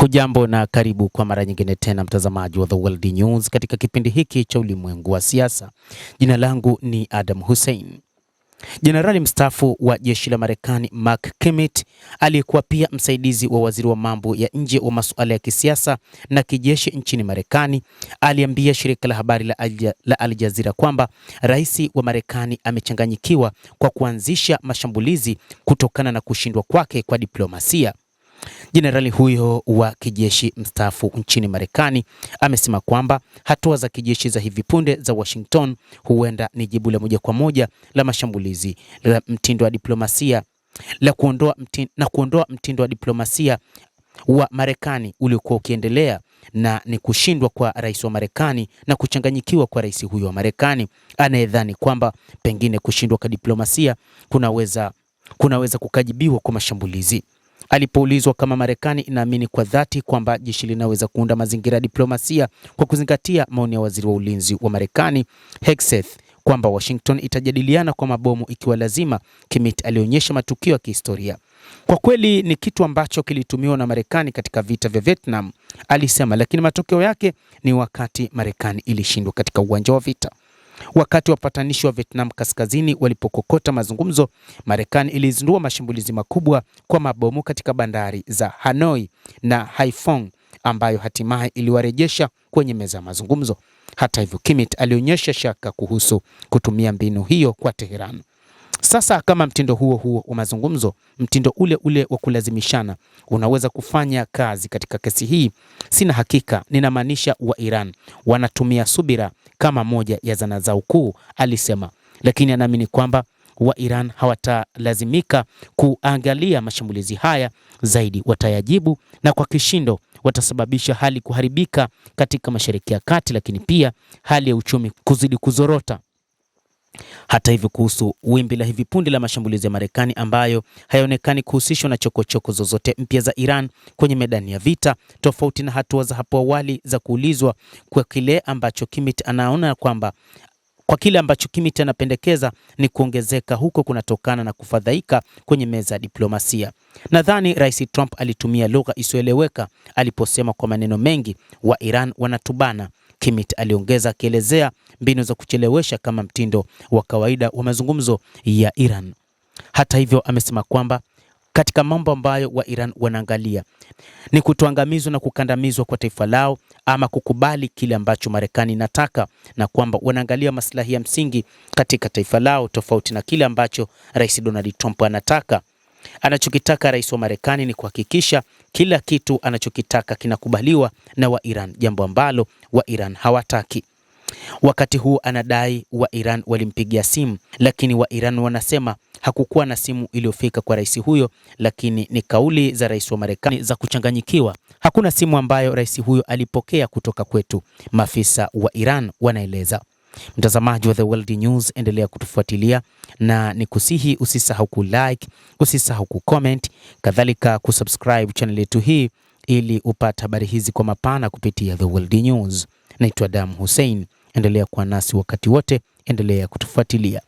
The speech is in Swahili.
Hujambo na karibu kwa mara nyingine tena mtazamaji wa The World News katika kipindi hiki cha ulimwengu wa siasa. Jina langu ni Adam Hussein. Jenerali mstaafu wa jeshi la Marekani Mark Kimmett, aliyekuwa pia msaidizi wa waziri wa mambo ya nje wa masuala ya kisiasa na kijeshi nchini Marekani, aliambia shirika la habari la Al Jazeera kwamba rais wa Marekani amechanganyikiwa kwa kuanzisha mashambulizi kutokana na kushindwa kwake kwa diplomasia. Jenerali huyo wa kijeshi mstaafu nchini Marekani amesema kwamba hatua za kijeshi za hivi punde za Washington huenda ni jibu la moja kwa moja la mashambulizi la mtindo wa diplomasia la kuondoa mtindo wa diplomasia wa Marekani uliokuwa ukiendelea, na ni kushindwa kwa rais wa Marekani na kuchanganyikiwa kwa rais huyo wa Marekani anayedhani kwamba pengine kushindwa kwa diplomasia kunaweza kukajibiwa kwa mashambulizi. Alipoulizwa kama Marekani inaamini kwa dhati kwamba jeshi linaweza kuunda mazingira ya diplomasia kwa kuzingatia maoni ya waziri wa ulinzi wa Marekani Hegseth kwamba Washington itajadiliana kwa mabomu ikiwa lazima, Kimmett alionyesha matukio ya kihistoria. Kwa kweli ni kitu ambacho kilitumiwa na Marekani katika vita vya Vietnam, alisema, lakini matokeo yake ni wakati Marekani ilishindwa katika uwanja wa vita. Wakati wapatanishi wa Vietnam Kaskazini walipokokota mazungumzo, Marekani ilizindua mashambulizi makubwa kwa mabomu katika bandari za Hanoi na Haiphong ambayo hatimaye iliwarejesha kwenye meza ya mazungumzo. Hata hivyo, Kimmett alionyesha shaka kuhusu kutumia mbinu hiyo kwa Tehran. Sasa kama mtindo huo wa mazungumzo, mtindo ule wa kulazimishana unaweza kufanya kazi katika kesi hii, sina hakika. Ninamaanisha wa Iran wanatumia subira kama moja ya zana zao kuu, alisema, lakini anaamini kwamba wa Iran hawatalazimika kuangalia mashambulizi haya zaidi, watayajibu na kwa kishindo watasababisha hali kuharibika katika Mashariki ya Kati, lakini pia hali ya uchumi kuzidi kuzorota. Hata hivyo, kuhusu wimbi la hivi punde la mashambulizi ya Marekani ambayo hayaonekani kuhusishwa na chokochoko zozote mpya za Iran kwenye medani ya vita, tofauti na hatua za hapo awali za kuulizwa kwa kile ambacho Kimmett anaona kwamba kile ambacho Kimmett anapendekeza ni kuongezeka huko kunatokana na kufadhaika kwenye meza ya diplomasia. Nadhani Rais Trump alitumia lugha isiyoeleweka aliposema kwa maneno mengi, wa Iran wanatubana, Kimmett aliongeza, akielezea mbinu za kuchelewesha kama mtindo wa kawaida wa mazungumzo ya Iran. Hata hivyo, amesema kwamba katika mambo ambayo wa Iran wanaangalia ni kutoangamizwa na kukandamizwa kwa taifa lao ama kukubali kile ambacho Marekani inataka, na kwamba wanaangalia maslahi ya msingi katika taifa lao tofauti na kile ambacho Rais Donald Trump anataka. Anachokitaka rais wa Marekani ni kuhakikisha kila kitu anachokitaka kinakubaliwa na wa Iran, jambo ambalo wa Iran hawataki. Wakati huu anadai wa Iran walimpigia simu, lakini wa Iran wanasema hakukuwa na simu iliyofika kwa rais huyo, lakini ni kauli za rais wa Marekani za kuchanganyikiwa. Hakuna simu ambayo rais huyo alipokea kutoka kwetu, maafisa wa Iran wanaeleza. Mtazamaji wa The World News, endelea kutufuatilia na nikusihi usisahau kulike, usisahau kucomment, kadhalika kusubscribe channel yetu hii ili upate habari hizi kwa mapana kupitia The World News. Naitwa Adam Hussein, endelea kuwa nasi wakati wote, endelea kutufuatilia.